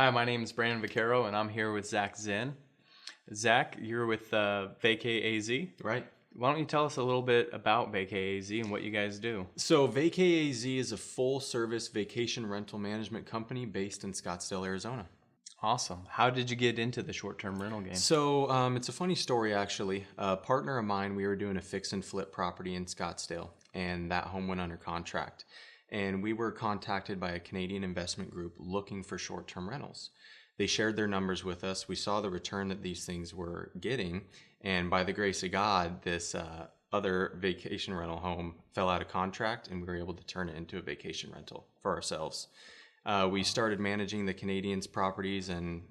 Hi, my name is Brandon Vaccaro, and I'm here with Zach Zinn. Zach, you're with Vacay AZ. Right. Why don't you tell us a little bit about Vacay AZ and what you guys do? So Vacay AZ is a full-service vacation rental management company based in Scottsdale, Arizona. Awesome. How did you get into the short-term rental game? So it's a funny story, actually. A partner of mine, we were doing a fix and flip property in Scottsdale, and that home went under contract. And we were contacted by a Canadian investment group looking for short-term rentals. They shared their numbers with us. We saw the return that these things were getting, and by the grace of God, this other vacation rental home fell out of contract, and we were able to turn it into a vacation rental for ourselves. We started managing the Canadians' properties, and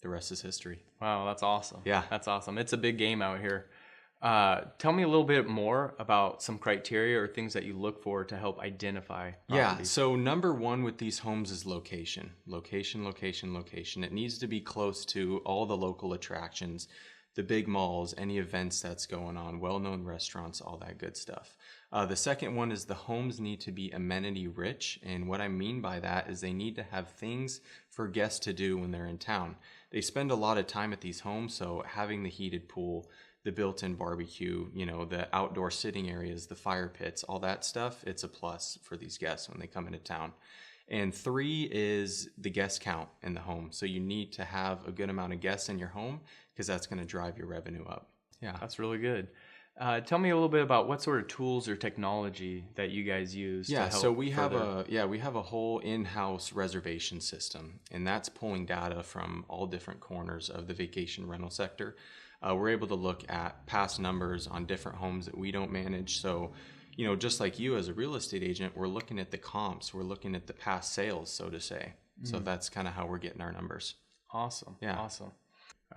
the rest is history. Wow, that's awesome. Yeah. That's awesome. It's a big game out here. Tell me a little bit more about some criteria or things that you look for to help identify properties. Yeah, so number one with these homes is location. Location, location, location. It needs to be close to all the local attractions, the big malls, any events that's going on, well-known restaurants, all that good stuff. The second one is the homes need to be amenity rich, and what I mean by that is they need to have things for guests to do when they're in town. They spend a lot of time at these homes, so having the heated pool, the built-in barbecue, the outdoor sitting areas, the fire pits, all that stuff, it's a plus for these guests when they come into town. And three is the guest count in the home. So you need to have a good amount of guests in your home because that's going to drive your revenue up. Yeah, that's really good. Tell me a little bit about what sort of tools or technology that you guys use. Yeah, to help so we further... have a whole in-house reservation system, and that's pulling data from all different corners of the vacation rental sector. We're able to look at past numbers on different homes that we don't manage. So, just like you as a real estate agent, we're looking at the comps, we're looking at the past sales, so to say. So that's kind of how we're getting our numbers. Awesome. Yeah. Awesome.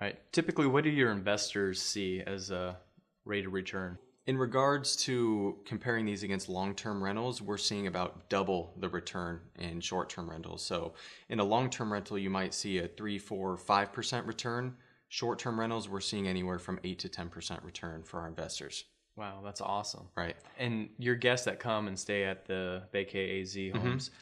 All right. Typically, what do your investors see as a rate of return? In regards to comparing these against long-term rentals, we're seeing about double the return in short-term rentals. So in a long-term rental, you might see a 3, 4, 5% return. Short-term rentals, we're seeing anywhere from 8 to 10% return for our investors. Wow, that's awesome. Right. And your guests that come and stay at the Vacay AZ homes,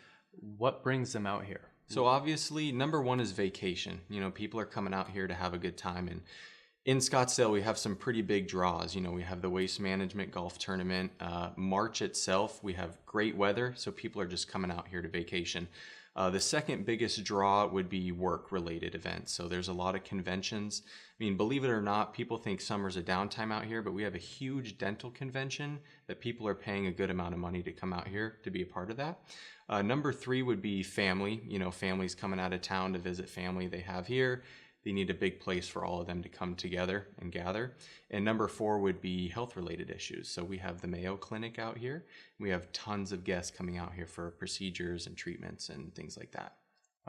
what brings them out here? So obviously, number one is vacation. People are coming out here to have a good time. And in Scottsdale, we have some pretty big draws. We have the Waste Management Golf Tournament. March itself, we have great weather, so people are just coming out here to vacation. The second biggest draw would be work-related events. So there's a lot of conventions. I mean, believe it or not, people think summer's a downtime out here, but we have a huge dental convention that people are paying a good amount of money to come out here to be a part of that. Number three would be family. Families coming out of town to visit family they have here. They need a big place for all of them to come together and gather. And number four would be health-related issues. So we have the Mayo Clinic out here. We have tons of guests coming out here for procedures and treatments and things like that.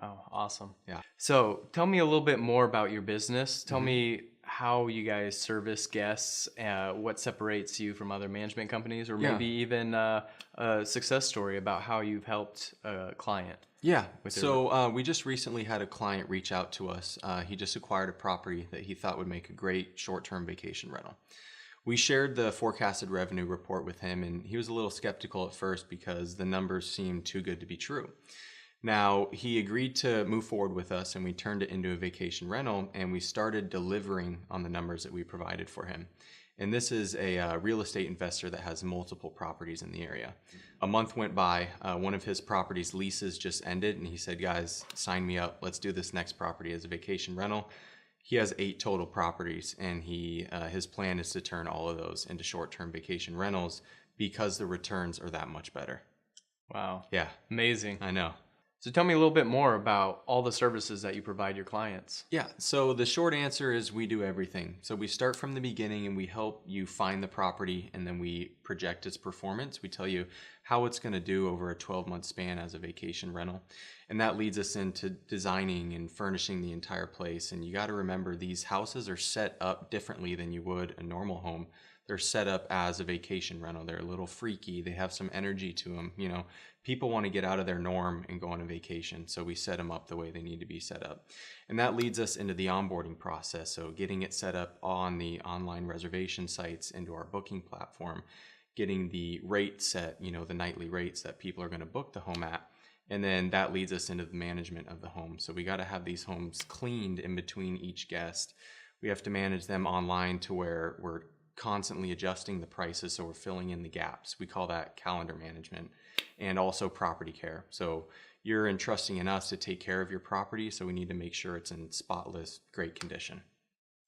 Wow, awesome. Yeah. So tell me a little bit more about your business. Tell me how you guys service guests, what separates you from other management companies, or maybe even a success story about how you've helped a client. Yeah, so we just recently had a client reach out to us. He just acquired a property that he thought would make a great short-term vacation rental. We shared the forecasted revenue report with him, and he was a little skeptical at first because the numbers seemed too good to be true. Now, he agreed to move forward with us, and we turned it into a vacation rental, and we started delivering on the numbers that we provided for him. And this is a real estate investor that has multiple properties in the area. A month went by, one of his properties' leases just ended, and he said, guys, sign me up. Let's do this next property as a vacation rental. He has 8 total properties, and his plan is to turn all of those into short-term vacation rentals because the returns are that much better. Wow. Yeah. Amazing. I know. So tell me a little bit more about all the services that you provide your clients. Yeah, so the short answer is we do everything. So we start from the beginning and we help you find the property, and then we project its performance. We tell you how it's going to do over a 12-month span as a vacation rental. And that leads us into designing and furnishing the entire place. And you got to remember, these houses are set up differently than you would a normal home. They're set up as a vacation rental. They're a little freaky. They have some energy to them. People want to get out of their norm and go on a vacation. So we set them up the way they need to be set up. And that leads us into the onboarding process. So getting it set up on the online reservation sites, into our booking platform, getting the rate set, the nightly rates that people are going to book the home at, And then that leads us into the management of the home. So we got to have these homes cleaned in between each guest. We have to manage them online to where we're constantly adjusting the prices, so we're filling in the gaps. We call that calendar management. And also property care. So you're entrusting in us to take care of your property, so we need to make sure it's in spotless, great condition.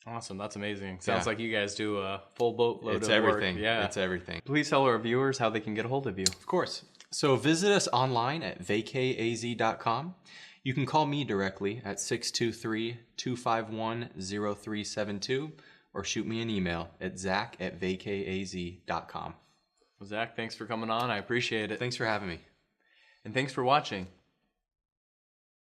Awesome. That's amazing. Sounds like you guys do a full boatload of everything. work. Yeah. It's everything. Please tell our viewers how they can get a hold of you. Of course. So visit us online at vacayaz.com. You can call me directly at 623-251-0372 or shoot me an email at zach@vacayaz.com. Well, Zach, thanks for coming on. I appreciate it. Thanks for having me. And thanks for watching.